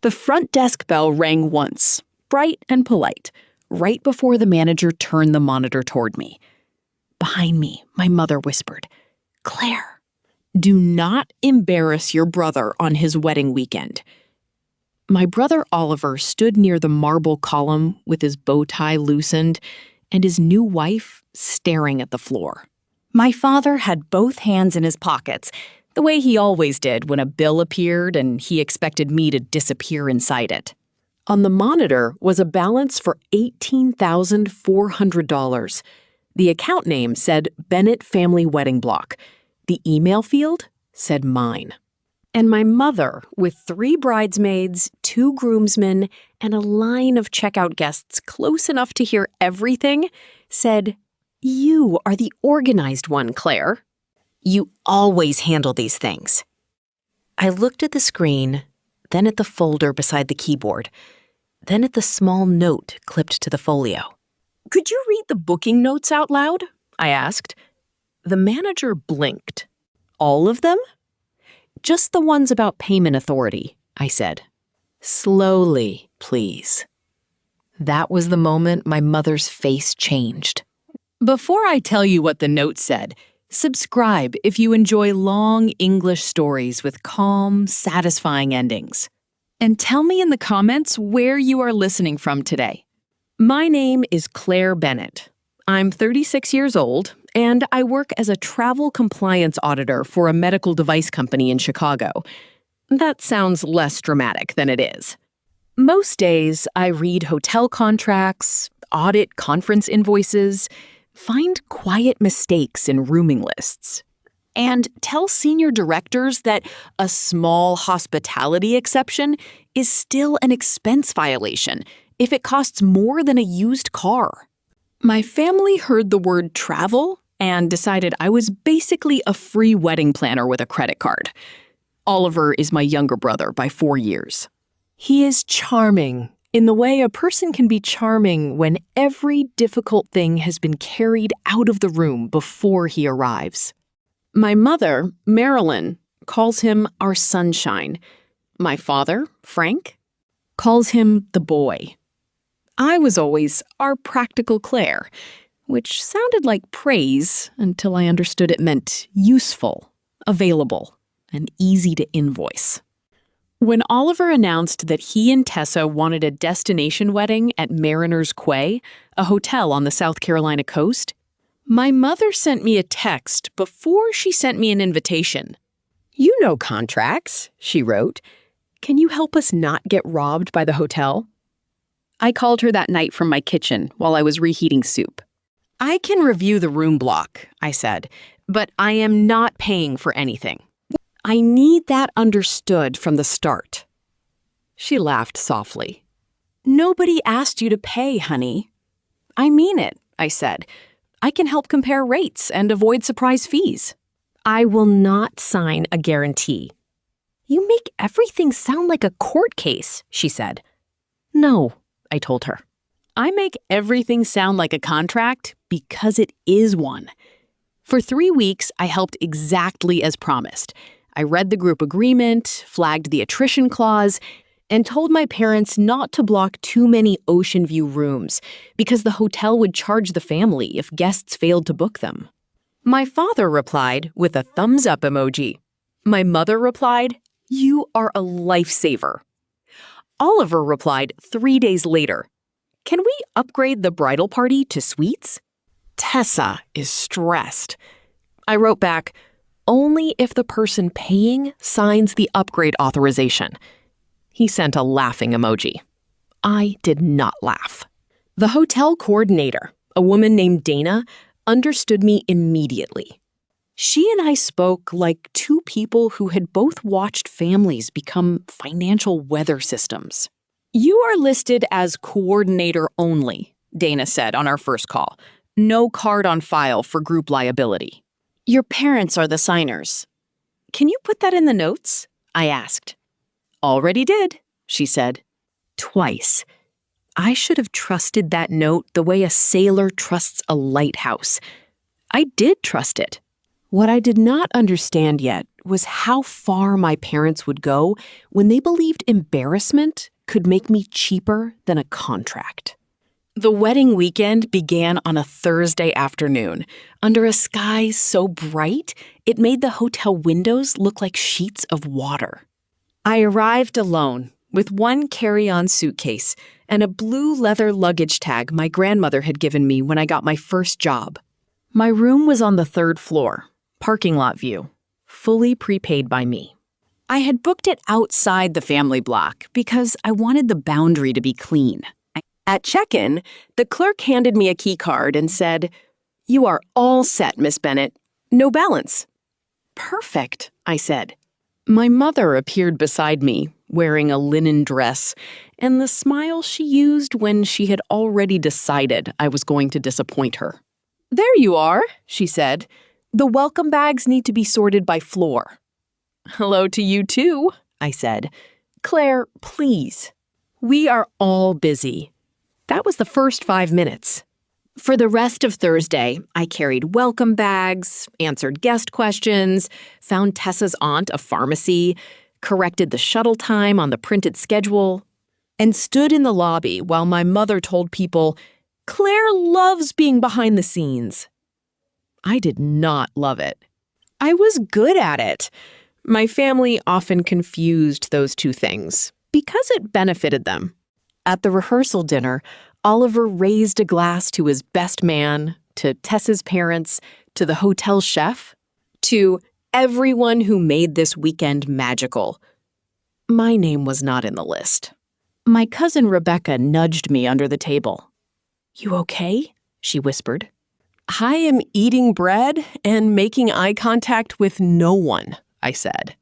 The front desk bell rang once, bright and polite, right before the manager turned the monitor toward me. Behind me, my mother whispered, "Claire, do not embarrass your brother on his wedding weekend." My brother Oliver stood near the marble column with his bow tie loosened and his new wife staring at the floor. My father had both hands in his pockets, the way he always did when a bill appeared and he expected me to disappear inside it. On the monitor was a balance for $18,400. The account name said Bennett Family Wedding Block. The email field said mine. And my mother, with 3 bridesmaids, 2 groomsmen, and a line of checkout guests close enough to hear everything, said, "You are the organized one, Claire. You always handle these things." I looked at the screen, then at the folder beside the keyboard, then at the small note clipped to the folio. "Could you read the booking notes out loud?" I asked. The manager blinked. "All of them?" "Just the ones about payment authority," I said. "Slowly, please." That was the moment my mother's face changed. Before I tell you what the note said, subscribe if you enjoy long English stories with calm, satisfying endings. And tell me in the comments where you are listening from today. My name is Claire Bennett. I'm 36 years old, and I work as a travel compliance auditor for a medical device company in Chicago. That sounds less dramatic than it is. Most days, I read hotel contracts, audit conference invoices, find quiet mistakes in rooming lists, and tell senior directors that a small hospitality exception is still an expense violation if it costs more than a used car. My family heard the word travel and decided I was basically a free wedding planner with a credit card. Oliver is my younger brother by 4 years. He is charming in the way a person can be charming when every difficult thing has been carried out of the room before he arrives. My mother, Marilyn, calls him our sunshine. My father, Frank, calls him the boy. I was always our practical Claire, which sounded like praise until I understood it meant useful, available, and easy to invoice. When Oliver announced that he and Tessa wanted a destination wedding at Mariner's Quay, a hotel on the South Carolina coast, my mother sent me a text before she sent me an invitation. "You know contracts," she wrote. "Can you help us not get robbed by the hotel?" I called her that night from my kitchen while I was reheating soup. "I can review the room block," I said, "but I am not paying for anything. I need that understood from the start." She laughed softly. "Nobody asked you to pay, honey." "I mean it," I said. "I can help compare rates and avoid surprise fees." "I will not sign a guarantee." "You make everything sound like a court case," she said. "No," I told her. "I make everything sound like a contract because it is one." For 3 weeks, I helped exactly as promised. I read the group agreement, flagged the attrition clause, and told my parents not to block too many ocean view rooms because the hotel would charge the family if guests failed to book them. My father replied with a thumbs up emoji. My mother replied, "You are a lifesaver." Oliver replied 3 days later, "Can we upgrade the bridal party to suites?" Tessa is stressed. I wrote back, "Only if the person paying signs the upgrade authorization." He sent a laughing emoji. I did not laugh. The hotel coordinator, a woman named Dana, understood me immediately. She and I spoke like 2 people who had both watched families become financial weather systems. "You are listed as coordinator only," Dana said on our first call. "No card on file for group liability. Your parents are the signers. Can you put that in the notes?" I asked. "Already did," she said. Twice. I should have trusted that note the way a sailor trusts a lighthouse. I did trust it. What I did not understand yet was how far my parents would go when they believed embarrassment could make me cheaper than a contract. The wedding weekend began on a Thursday afternoon, under a sky so bright it made the hotel windows look like sheets of water. I arrived alone, with one carry-on suitcase and a blue leather luggage tag my grandmother had given me when I got my first job. My room was on the 3rd floor, parking lot view, fully prepaid by me. I had booked it outside the family block because I wanted the boundary to be clean. At check-in, the clerk handed me a key card and said, "You are all set, Miss Bennett. No balance." "Perfect," I said. My mother appeared beside me, wearing a linen dress, and the smile she used when she had already decided I was going to disappoint her. "There you are," she said. "The welcome bags need to be sorted by floor." "Hello to you too," I said. "Claire, please." "We are all busy." That was the first 5 minutes. For the rest of Thursday, I carried welcome bags, answered guest questions, found Tessa's aunt a pharmacy, corrected the shuttle time on the printed schedule, and stood in the lobby while my mother told people, "Claire loves being behind the scenes." I did not love it. I was good at it. My family often confused those two things because it benefited them. At the rehearsal dinner, Oliver raised a glass to his best man, to Tessa's parents, to the hotel chef, to everyone who made this weekend magical. My name was not in the list. My cousin Rebecca nudged me under the table. "You okay?" she whispered. "I am eating bread and making eye contact with no one," I said.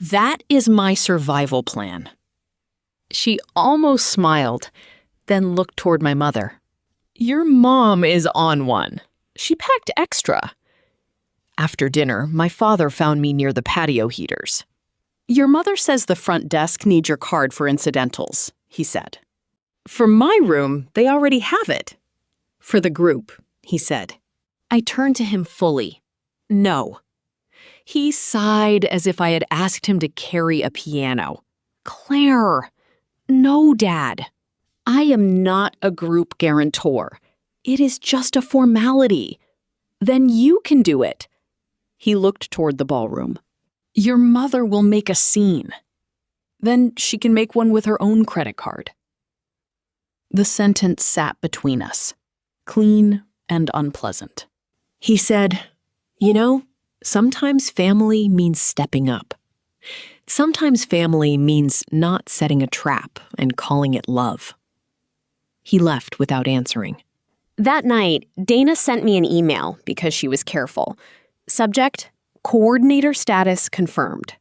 "That is my survival plan." She almost smiled, then looked toward my mother. "Your mom is on one. She packed extra." After dinner, my father found me near the patio heaters. "Your mother says the front desk needs your card for incidentals," he said. "For my room, they already have it." "For the group," he said. I turned to him fully. "No." He sighed as if I had asked him to carry a piano. "Claire." "No, Dad. I am not a group guarantor. It is just a formality. Then you can do it." He looked toward the ballroom. "Your mother will make a scene. Then she can make one with her own credit card." The sentence sat between us, clean and unpleasant. He said, "You know, sometimes family means stepping up. Sometimes family means not setting a trap and calling it love." He left without answering. That night, Dana sent me an email because she was careful. Subject, coordinator status confirmed.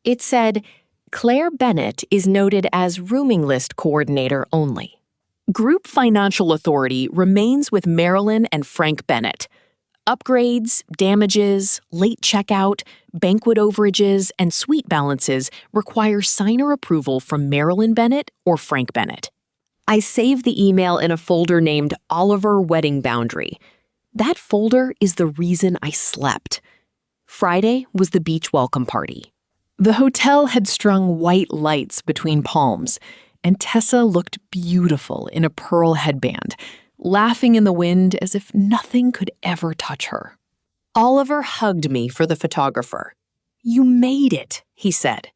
It said, "Claire Bennett is noted as rooming list coordinator only. Group financial authority remains with Marilyn and Frank Bennett. Upgrades, damages, late checkout, banquet overages, and suite balances require signer approval from Marilyn Bennett or Frank Bennett." I saved the email in a folder named Oliver Wedding Boundary. That folder is the reason I slept. Friday was the beach welcome party. The hotel had strung white lights between palms, and Tessa looked beautiful in a pearl headband, laughing in the wind as if nothing could ever touch her. Oliver hugged me for the photographer. "You made it," he said.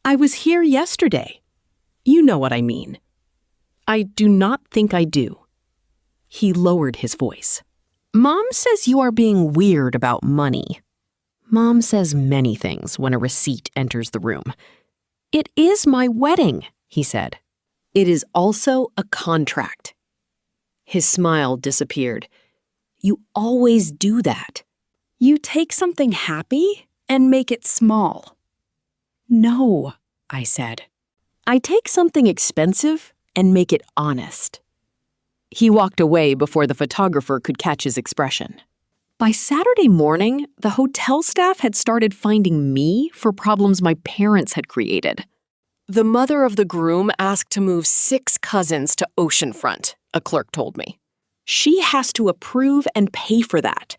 "I was here yesterday. You know what I mean." "I do not think I do." He lowered his voice. "Mom says you are being weird about money." Mom says many things when a receipt enters the room. "It is my wedding," he said. "It is also a contract." His smile disappeared. "You always do that. You take something happy and make it small." "No," I said. "I take something expensive and make it honest." He walked away before the photographer could catch his expression. By Saturday morning, the hotel staff had started finding me for problems my parents had created. "The mother of the groom asked to move 6 cousins to Oceanfront," a clerk told me. "She has to approve and pay for that.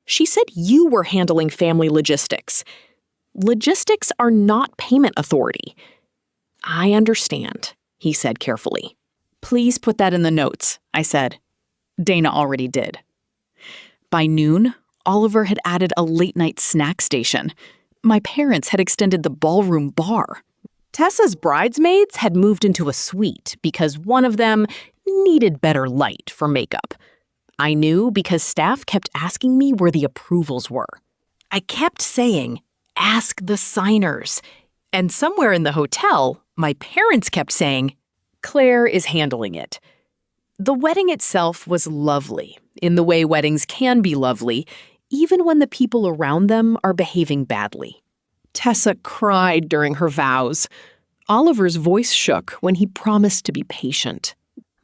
She said you were handling family logistics. Logistics are not payment authority. I understand, he said carefully. Please put that in the notes, I said. Dana already did. By noon, Oliver had added a late-night snack station. My parents had extended the ballroom bar. Tessa's bridesmaids had moved into a suite because one of them needed better light for makeup. I knew because staff kept asking me where the approvals were. I kept saying, "Ask the signers." And somewhere in the hotel, my parents kept saying, "Claire is handling it." The wedding itself was lovely, in the way weddings can be lovely, even when the people around them are behaving badly. Tessa cried during her vows. Oliver's voice shook when he promised to be patient.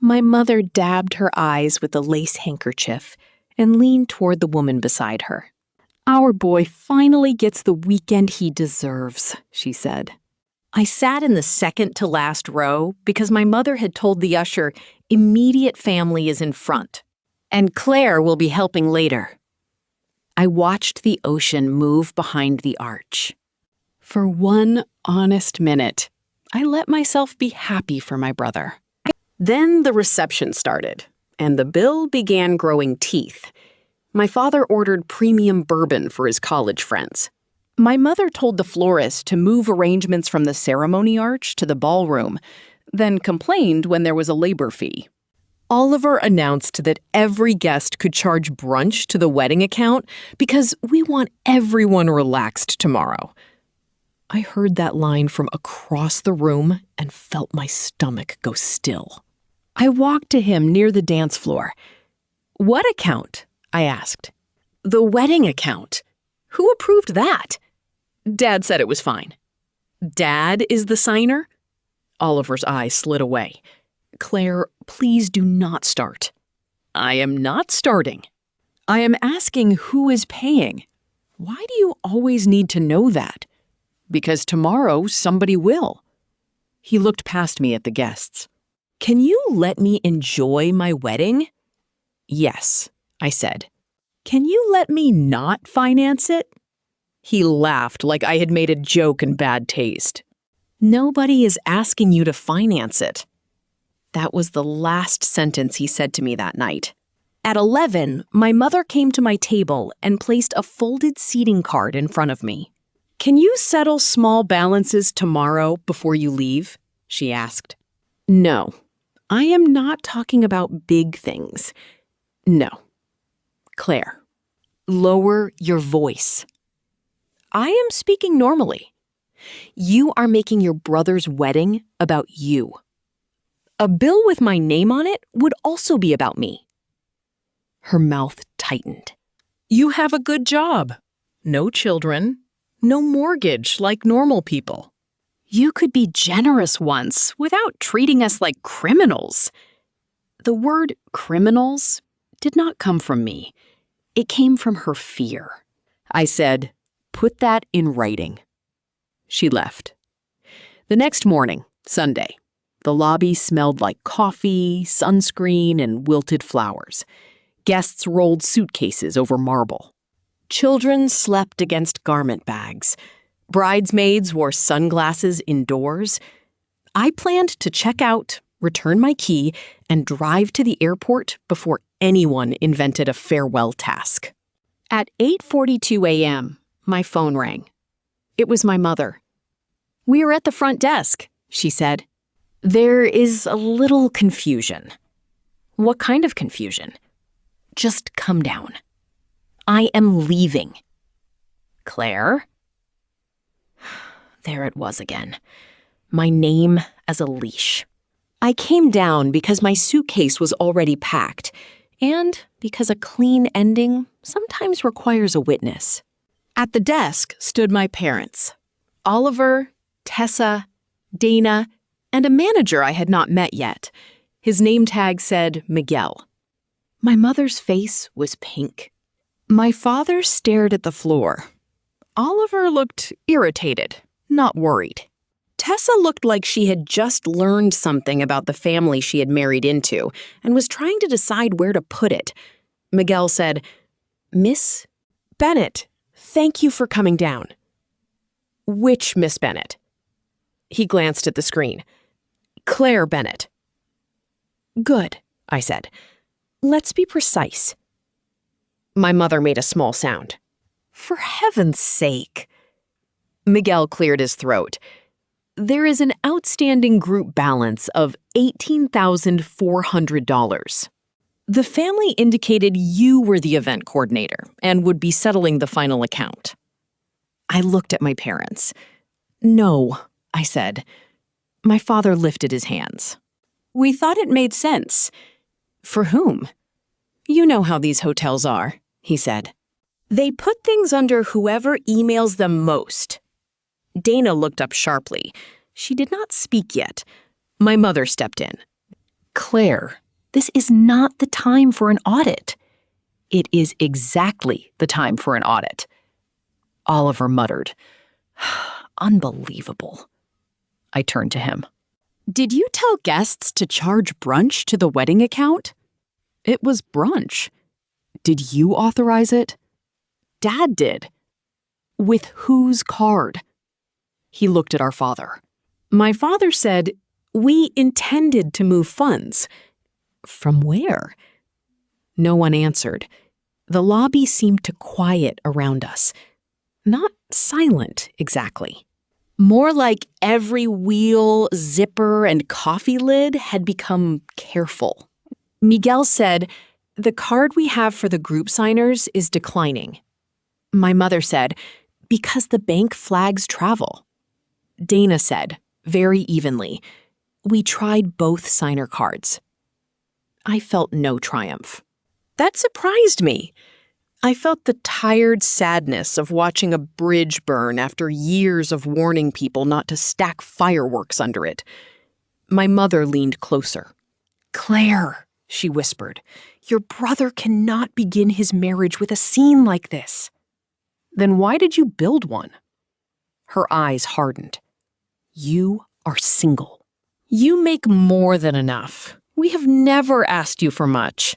My mother dabbed her eyes with a lace handkerchief and leaned toward the woman beside her. "Our boy finally gets the weekend he deserves," she said. I sat in the second-to-last row because my mother had told the usher, "Immediate family is in front, and Claire will be helping later." I watched the ocean move behind the arch. For one honest minute, I let myself be happy for my brother. Then the reception started, and the bill began growing teeth. My father ordered premium bourbon for his college friends. My mother told the florist to move arrangements from the ceremony arch to the ballroom, then complained when there was a labor fee. Oliver announced that every guest could charge brunch to the wedding account because we want everyone relaxed tomorrow. I heard that line from across the room and felt my stomach go still. I walked to him near the dance floor. "What account?" I asked. "The wedding account. Who approved that?" Dad said it was fine. "Dad is the signer?" Oliver's eye slid away. "Claire, please do not start." "I am not starting. I am asking who is paying. Why do you always need to know that?" "Because tomorrow somebody will." He looked past me at the guests. "Can you let me enjoy my wedding?" "Yes," I said. "Can you let me not finance it?" He laughed like I had made a joke in bad taste. "Nobody is asking you to finance it." That was the last sentence he said to me that night. At 11, my mother came to my table and placed a folded seating card in front of me. "Can you settle small balances tomorrow before you leave?" she asked. "No, I am not talking about big things. No. Claire, lower your voice." "I am speaking normally. You are making your brother's wedding about you. A bill with my name on it would also be about me." Her mouth tightened. "You have a good job. No children. No mortgage like normal people. You could be generous once without treating us like criminals." The word criminals did not come from me. It came from her fear. I said, "Put that in writing." She left. The next morning, Sunday, the lobby smelled like coffee, sunscreen, and wilted flowers. Guests rolled suitcases over marble. Children slept against garment bags. Bridesmaids wore sunglasses indoors. I planned to check out, return my key, and drive to the airport before anyone invented a farewell task. At 8:42 a.m., my phone rang. It was my mother. "We're at the front desk," she said. "There is a little confusion." "What kind of confusion?" "Just come down. I am leaving." "Claire?" There it was again. My name as a leash. I came down because my suitcase was already packed, and because a clean ending sometimes requires a witness. At the desk stood my parents, Oliver, Tessa, Dana, and a manager I had not met yet. His name tag said Miguel. My mother's face was pink. My father stared at the floor. Oliver looked irritated, not worried. Tessa looked like she had just learned something about the family she had married into and was trying to decide where to put it. Miguel said, "Miss Bennett, thank you for coming down." Which Miss Bennett? He glanced at the screen. Claire Bennett. Good, I said. Let's be precise. My mother made a small sound. For heaven's sake. Miguel cleared his throat. There is an outstanding group balance of $18,400. The family indicated you were the event coordinator and would be settling the final account. I looked at my parents. No, I said. My father lifted his hands. We thought it made sense. For whom? You know how these hotels are, he said. They put things under whoever emails them most. Dana looked up sharply. She did not speak yet. My mother stepped in. Claire, this is not the time for an audit. It is exactly the time for an audit. Oliver muttered. Unbelievable. I turned to him. Did you tell guests to charge brunch to the wedding account? It was brunch. Did you authorize it? Dad did. With whose card? He looked at our father. My father said, we intended to move funds. From where? No one answered. The lobby seemed to quiet around us. Not silent, exactly. More like every wheel, zipper, and coffee lid had become careful. Miguel said, the card we have for the group signers is declining. My mother said, because the bank flags travel. Dana said, very evenly, we tried both signer cards. I felt no triumph. That surprised me. I felt the tired sadness of watching a bridge burn after years of warning people not to stack fireworks under it. My mother leaned closer. Claire, she whispered, your brother cannot begin his marriage with a scene like this. Then why did you build one? Her eyes hardened. You are single. You make more than enough. We have never asked you for much.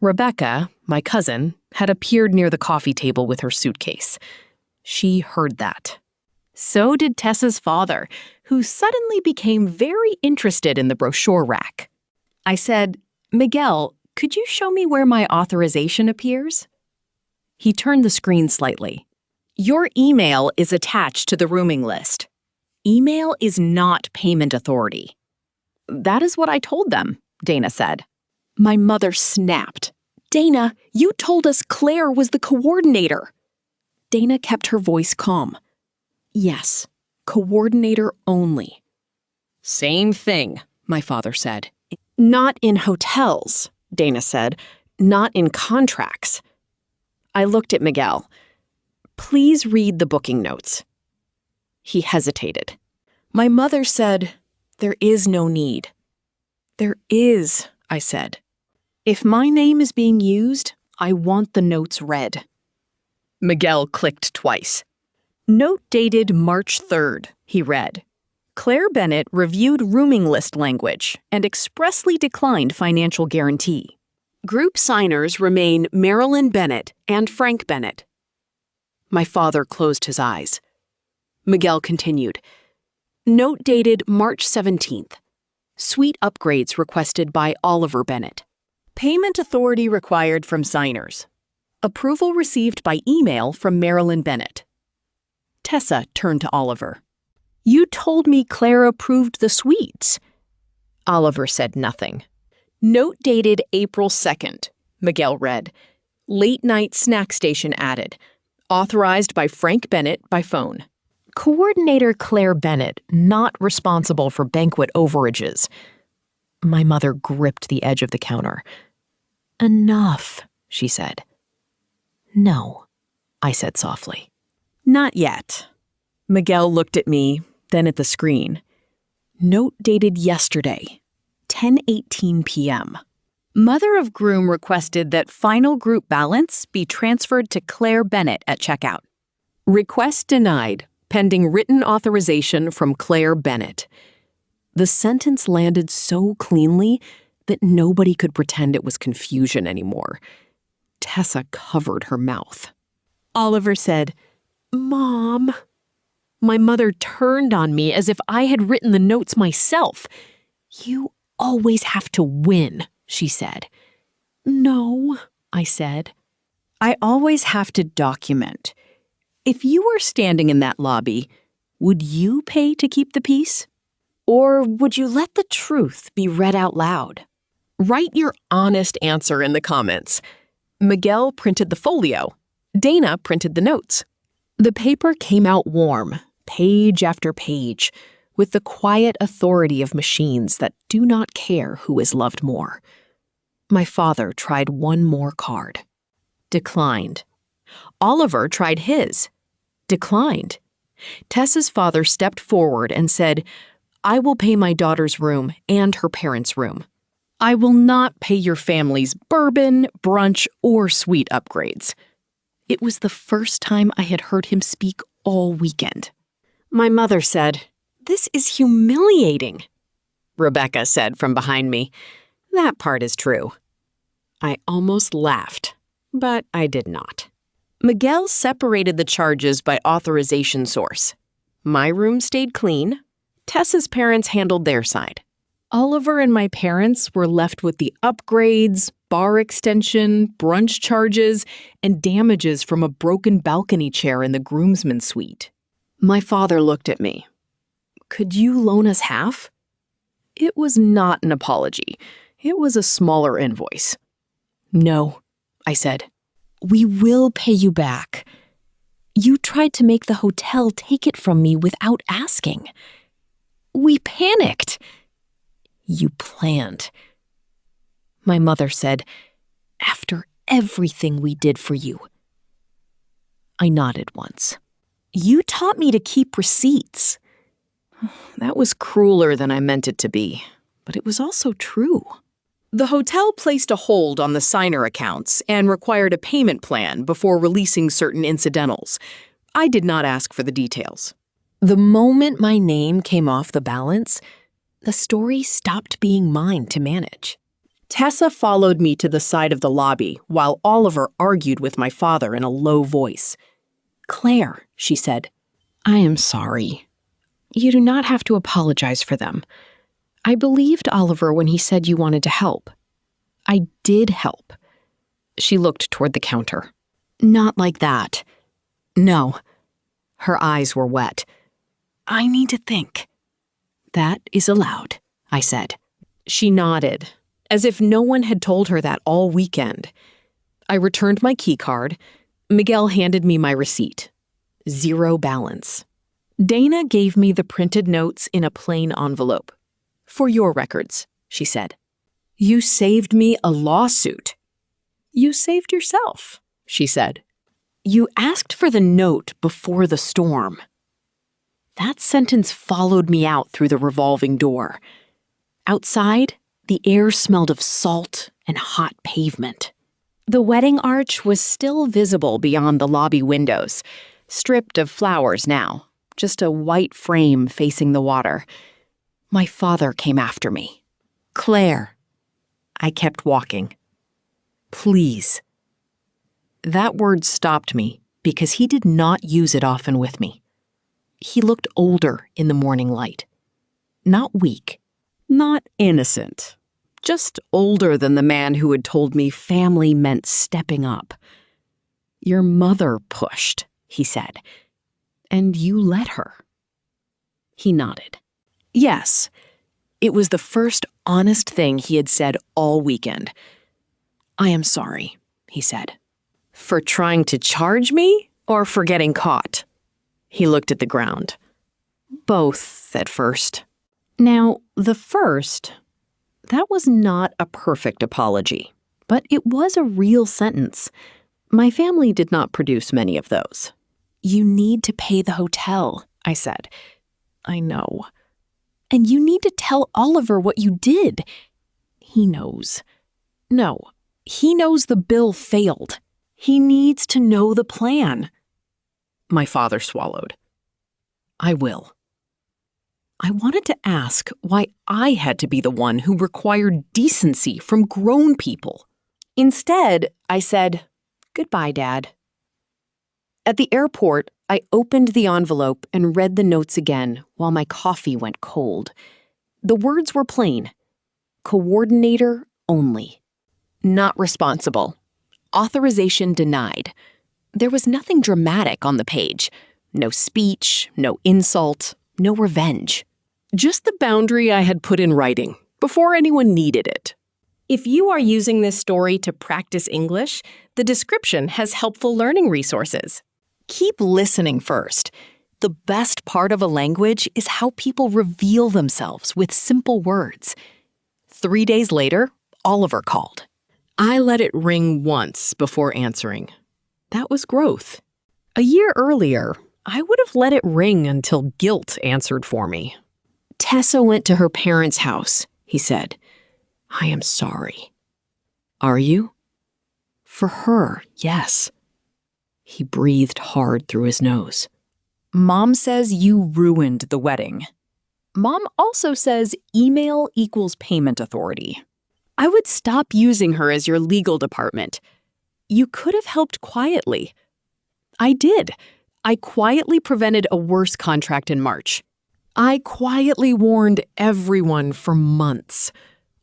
Rebecca, my cousin, had appeared near the coffee table with her suitcase. She heard that. So did Tessa's father, who suddenly became very interested in the brochure rack. I said, Miguel, could you show me where my authorization appears? He turned the screen slightly. Your email is attached to the rooming list. Email is not payment authority. That is what I told them, Dana said. My mother snapped. Dana, you told us Claire was the coordinator. Dana kept her voice calm. Yes, coordinator only. Same thing, my father said. Not in hotels, Dana said. Not in contracts. I looked at Miguel. Please read the booking notes. He hesitated. My mother said, there is no need. There is, I said. If my name is being used, I want the notes read. Miguel clicked twice. Note dated March 3rd, he read. Claire Bennett reviewed rooming list language and expressly declined financial guarantee. Group signers remain Marilyn Bennett and Frank Bennett. My father closed his eyes. Miguel continued. Note dated March 17th. Suite upgrades requested by Oliver Bennett. Payment authority required from signers. Approval received by email from Marilyn Bennett. Tessa turned to Oliver. You told me Claire approved the suites. Oliver said nothing. Note dated April 2nd, Miguel read. Late night snack station added. Authorized by Frank Bennett by phone. Coordinator Claire Bennett, not responsible for banquet overages. My mother gripped the edge of the counter. Enough, she said. No, I said softly. Not yet. Miguel looked at me, then at the screen. Note dated yesterday, 10:18 p.m. Mother of groom requested that final group balance be transferred to Claire Bennett at checkout. Request denied, pending written authorization from Claire Bennett. The sentence landed so cleanly that nobody could pretend it was confusion anymore. Tessa covered her mouth. Oliver said, Mom. My mother turned on me as if I had written the notes myself. "You always have to win," she said. "No," I said. "I always have to document. If you were standing in that lobby, would you pay to keep the peace? Or would you let the truth be read out loud?" Write your honest answer in the comments. Miguel printed the folio. Dana printed the notes. The paper came out warm, page after page, with the quiet authority of machines that do not care who is loved more. My father tried one more card. Declined. Oliver tried his. Declined. Tessa's father stepped forward and said, "I will pay my daughter's room and her parents' room. I will not pay your family's bourbon, brunch, or suite upgrades." It was the first time I had heard him speak all weekend. My mother said, "This is humiliating." Rebecca said from behind me, "That part is true." I almost laughed, but I did not. Miguel separated the charges by authorization source. My room stayed clean. Tessa's parents handled their side. Oliver and my parents were left with the upgrades, bar extension, brunch charges, and damages from a broken balcony chair in the groomsmen's suite. My father looked at me. "Could you loan us half?" It was not an apology. It was a smaller invoice. "No," I said. "We will pay you back. You tried to make the hotel take it from me without asking. We panicked." "You planned." My mother said, "After everything we did for you." I nodded once. "You taught me to keep receipts." That was crueler than I meant it to be, but it was also true. The hotel placed a hold on the signer accounts and required a payment plan before releasing certain incidentals. I did not ask for the details. The moment my name came off the balance, the story stopped being mine to manage. Tessa followed me to the side of the lobby while Oliver argued with my father in a low voice. "Claire," she said, "I am sorry. You do not have to apologize for them. I believed Oliver when he said you wanted to help. I did help." She looked toward the counter. "Not like that." "No." Her eyes were wet. "I need to think." "That is allowed," I said. She nodded, as if no one had told her that all weekend. I returned my key card. Miguel handed me my receipt. 0 balance. Dana gave me the printed notes in a plain envelope. "For your records," she said. "You saved me a lawsuit." "You saved yourself," she said. "You asked for the note before the storm." That sentence followed me out through the revolving door. Outside, the air smelled of salt and hot pavement. The wedding arch was still visible beyond the lobby windows, stripped of flowers now, just a white frame facing the water. My father came after me. "Claire." I kept walking. "Please." That word stopped me because he did not use it often with me. He looked older in the morning light. Not weak, not innocent, just older than the man who had told me family meant stepping up. "Your mother pushed," he said, "and you let her." He nodded. Yes, it was the first honest thing he had said all weekend. "I am sorry," he said. "For trying to charge me or for getting caught?" He looked at the ground. "Both at first." Now, the first, that was not a perfect apology, but it was a real sentence. My family did not produce many of those. "You need to pay the hotel," I said. "I know." "And you need to tell Oliver what you did." "He knows." "No, he knows the bill failed. He needs to know the plan." My father swallowed. "I will." I wanted to ask why I had to be the one who required decency from grown people. Instead, I said, "Goodbye, Dad." At the airport, I opened the envelope and read the notes again while my coffee went cold. The words were plain. Coordinator only. Not responsible. Authorization denied. There was nothing dramatic on the page. No speech, no insult, no revenge. Just the boundary I had put in writing before anyone needed it. If you are using this story to practice English, the description has helpful learning resources. Keep listening first. The best part of a language is how people reveal themselves with simple words. 3 days later, Oliver called. I let it ring once before answering. That was growth. A year earlier, I would have let it ring until guilt answered for me. Tessa went to her parents' house, he said. I am sorry. Are you? For her, yes. He breathed hard through his nose. Mom says you ruined the wedding. Mom also says email equals payment authority. I would stop using her as your legal department. You could have helped quietly. I did. I quietly prevented a worse contract in March. I quietly warned everyone for months.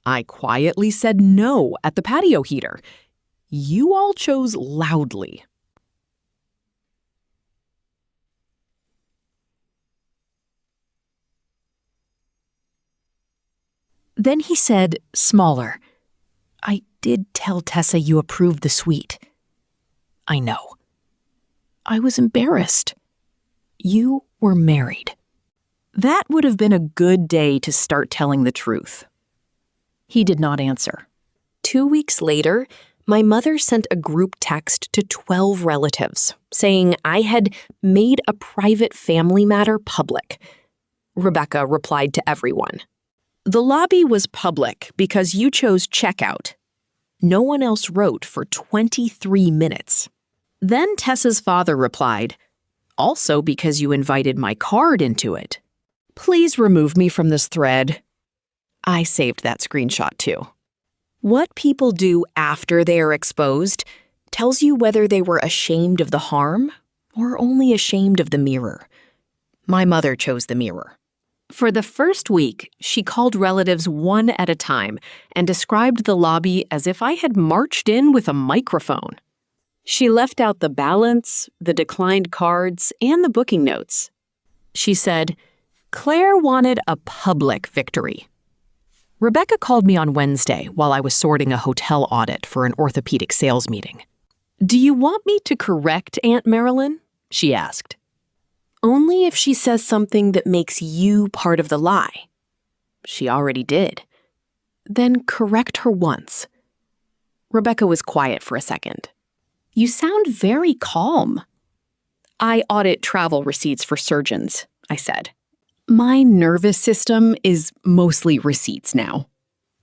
I quietly said no at the patio heater. You all chose loudly. Then he said, smaller, I did tell Tessa you approved the suite. I know. I was embarrassed. You were married. That would have been a good day to start telling the truth. He did not answer. 2 weeks later, my mother sent a group text to 12 relatives saying I had made a private family matter public. Rebecca replied to everyone. The lobby was public because you chose checkout. No one else wrote for 23 minutes. Then Tessa's father replied, also because you invited my card into it. Please remove me from this thread. I saved that screenshot too. What people do after they are exposed tells you whether they were ashamed of the harm or only ashamed of the mirror. My mother chose the mirror. For the first week, she called relatives one at a time and described the lobby as if I had marched in with a microphone. She left out the balance, the declined cards, and the booking notes. She said, Claire wanted a public victory. Rebecca called me on Wednesday while I was sorting a hotel audit for an orthopedic sales meeting. Do you want me to correct Aunt Marilyn? She asked. Only if she says something that makes you part of the lie. She already did. Then correct her once. Rebecca was quiet for a second. You sound very calm. I audit travel receipts for surgeons, I said. My nervous system is mostly receipts now.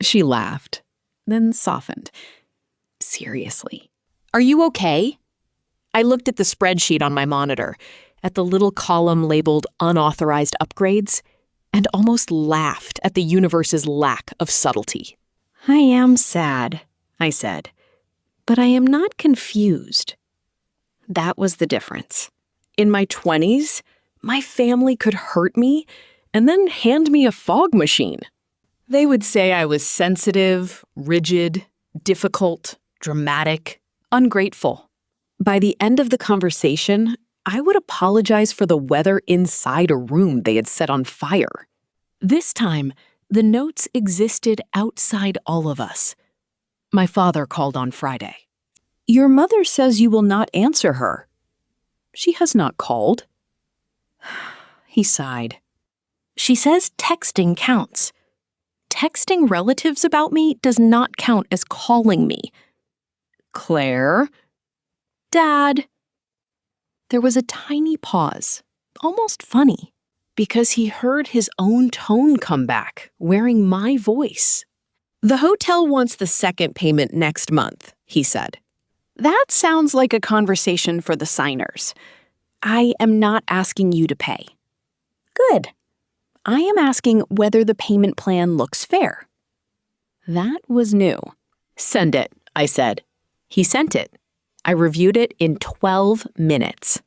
She laughed, then softened. Seriously. Are you okay? I looked at the spreadsheet on my monitor, at the little column labeled unauthorized upgrades, and almost laughed at the universe's lack of subtlety. I am sad, I said, but I am not confused. That was the difference. In my 20s, my family could hurt me and then hand me a fog machine. They would say I was sensitive, rigid, difficult, dramatic, ungrateful. By the end of the conversation, I would apologize for the weather inside a room they had set on fire. This time, the notes existed outside all of us. My father called on Friday. Your mother says you will not answer her. She has not called. He sighed. She says texting counts. Texting relatives about me does not count as calling me. Claire? Dad? There was a tiny pause, almost funny, because he heard his own tone come back, wearing my voice. The hotel wants the second payment next month, he said. That sounds like a conversation for the signers. I am not asking you to pay. Good. I am asking whether the payment plan looks fair. That was new. Send it, I said. He sent it. I reviewed it in 12 minutes.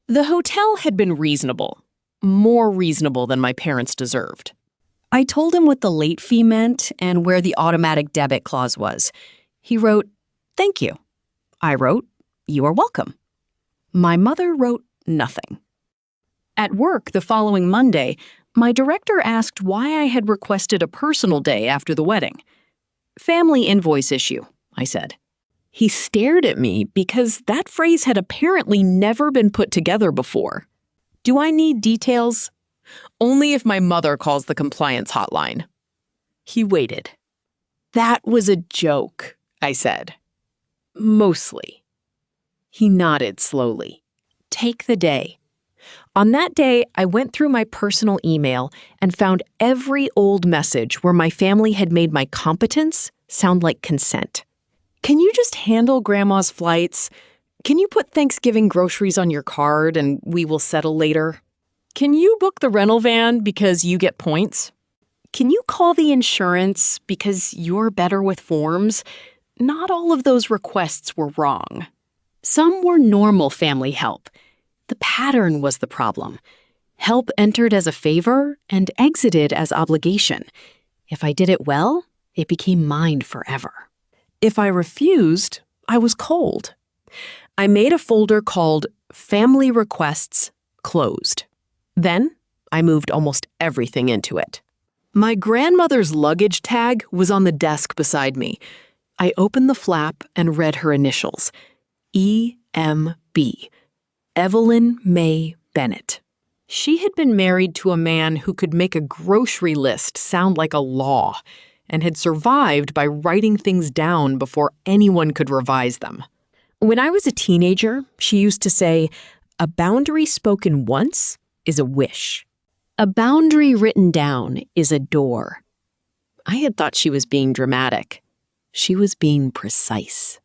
The hotel had been reasonable, more reasonable than my parents deserved. I told him what the late fee meant and where the automatic debit clause was. He wrote, "Thank you." I wrote, "You are welcome." My mother wrote nothing. At work the following Monday, my director asked why I had requested a personal day after the wedding. "Family invoice issue," I said. He stared at me because that phrase had apparently never been put together before. "Do I need details?" "Only if my mother calls the compliance hotline." He waited. "That was a joke," I said. "Mostly." He nodded slowly. "Take the day." On that day, I went through my personal email and found every old message where my family had made my competence sound like consent. "Can you just handle Grandma's flights? Can you put Thanksgiving groceries on your card and we will settle later? Can you book the rental van because you get points? Can you call the insurance because you're better with forms?" Not all of those requests were wrong. Some were normal family help. The pattern was the problem. Help entered as a favor and exited as obligation. If I did it well, it became mine forever. If I refused, I was cold. I made a folder called Family Requests Closed. Then I moved almost everything into it. My grandmother's luggage tag was on the desk beside me. I opened the flap and read her initials. E.M.B. Evelyn May Bennett. She had been married to a man who could make a grocery list sound like a law and had survived by writing things down before anyone could revise them. When I was a teenager, she used to say, "A boundary spoken once is a wish. A boundary written down is a door." I had thought she was being dramatic. She was being precise.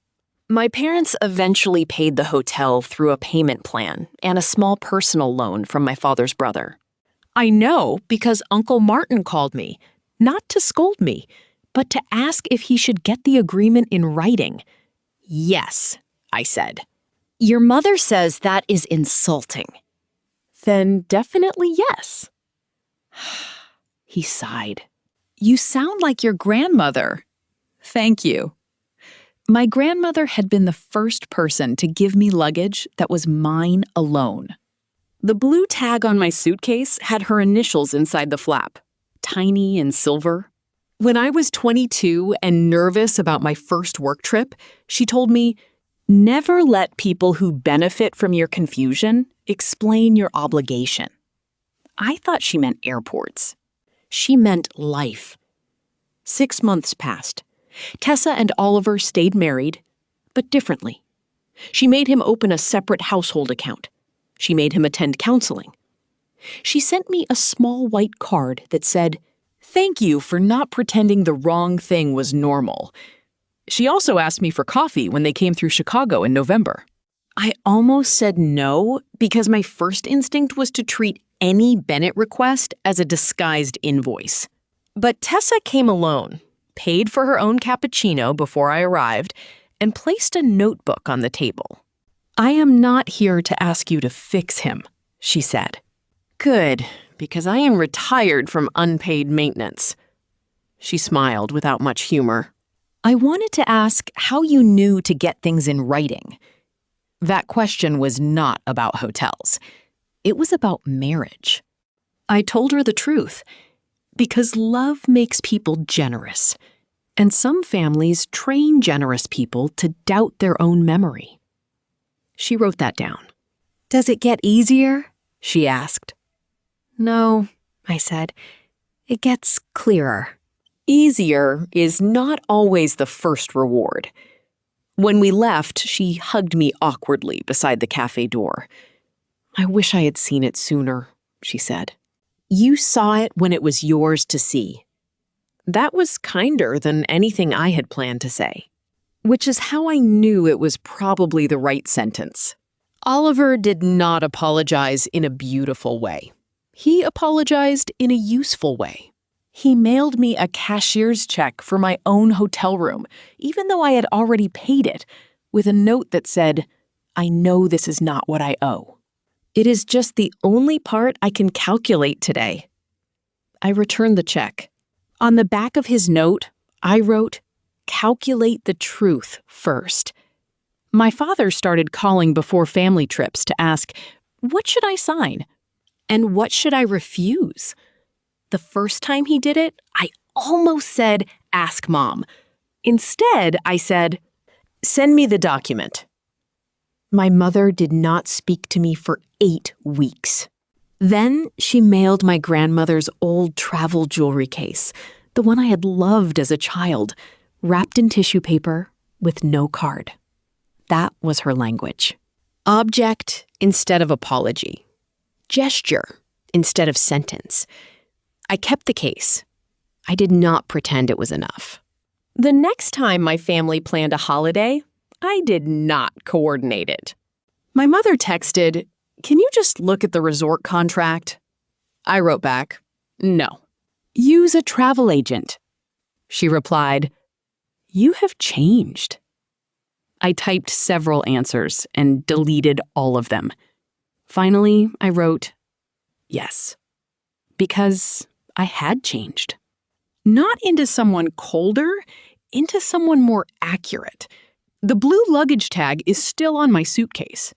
My parents eventually paid the hotel through a payment plan and a small personal loan from my father's brother. I know because Uncle Martin called me, not to scold me, but to ask if he should get the agreement in writing. "Yes," I said. "Your mother says that is insulting." "Then definitely yes." He sighed. "You sound like your grandmother." "Thank you." My grandmother had been the first person to give me luggage that was mine alone. The blue tag on my suitcase had her initials inside the flap, tiny and silver. When I was 22 and nervous about my first work trip, she told me, "Never let people who benefit from your confusion explain your obligation." I thought she meant airports. She meant life. 6 months passed. Tessa and Oliver stayed married, but differently. She made him open a separate household account. She made him attend counseling. She sent me a small white card that said, "Thank you for not pretending the wrong thing was normal." She also asked me for coffee when they came through Chicago in November. I almost said no because my first instinct was to treat any Bennett request as a disguised invoice. But Tessa came alone, paid for her own cappuccino before I arrived, and placed a notebook on the table. "I am not here to ask you to fix him," she said. "Good, because I am retired from unpaid maintenance." She smiled without much humor. "I wanted to ask how you knew to get things in writing." That question was not about hotels. It was about marriage. I told her the truth. Because love makes people generous, and some families train generous people to doubt their own memory. She wrote that down. "Does it get easier?" she asked. "No," I said. "It gets clearer." Easier is not always the first reward. When we left, she hugged me awkwardly beside the cafe door. "I wish I had seen it sooner," she said. "You saw it when it was yours to see." That was kinder than anything I had planned to say, which is how I knew it was probably the right sentence. Oliver did not apologize in a beautiful way. He apologized in a useful way. He mailed me a cashier's check for my own hotel room, even though I had already paid it, with a note that said, "I know this is not what I owe." It is just the only part I can calculate today. I returned the check. On the back of his note, I wrote, "Calculate the truth first." My father started calling before family trips to ask, "What should I sign? And what should I refuse?" The first time he did it, I almost said, "Ask Mom." Instead, I said, "Send me the document." My mother did not speak to me for 8 weeks. Then she mailed my grandmother's old travel jewelry case, the one I had loved as a child, wrapped in tissue paper with no card. That was her language. Object instead of apology. Gesture instead of sentence. I kept the case. I did not pretend it was enough. The next time my family planned a holiday, I did not coordinate it. My mother texted, "Can you just look at the resort contract?" I wrote back, "No. Use a travel agent." She replied, "You have changed." I typed several answers and deleted all of them. Finally, I wrote, "Yes," because I had changed. Not into someone colder, into someone more accurate. The blue luggage tag is still on my suitcase.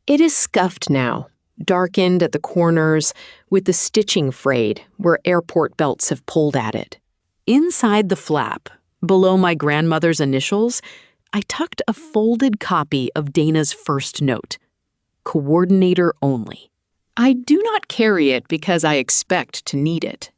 It is scuffed now, darkened at the corners, with the stitching frayed where airport belts have pulled at it. Inside the flap, below my grandmother's initials, I tucked a folded copy of Dana's first note. Coordinator only. I do not carry it because I expect to need it.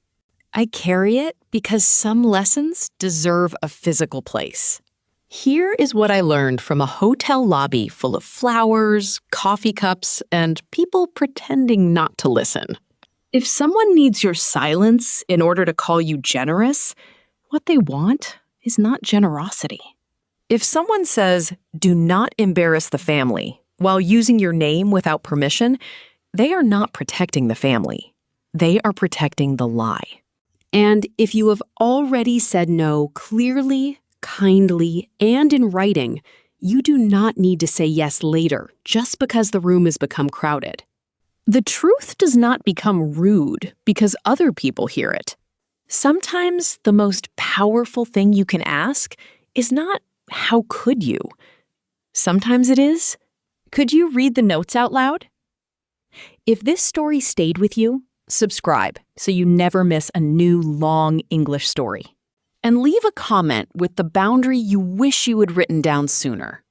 I carry it because some lessons deserve a physical place. Here is what I learned from a hotel lobby full of flowers, coffee cups, and people pretending not to listen. If someone needs your silence in order to call you generous, what they want is not generosity. If someone says, "Do not embarrass the family," while using your name without permission, they are not protecting the family. They are protecting the lie. And if you have already said no clearly, kindly, and in writing, you do not need to say yes later just because the room has become crowded. The truth does not become rude because other people hear it. Sometimes the most powerful thing you can ask is not, "How could you?" Sometimes it is, "Could you read the notes out loud?" If this story stayed with you, subscribe so you never miss a new long English story. And leave a comment with the boundary you wish you had written down sooner.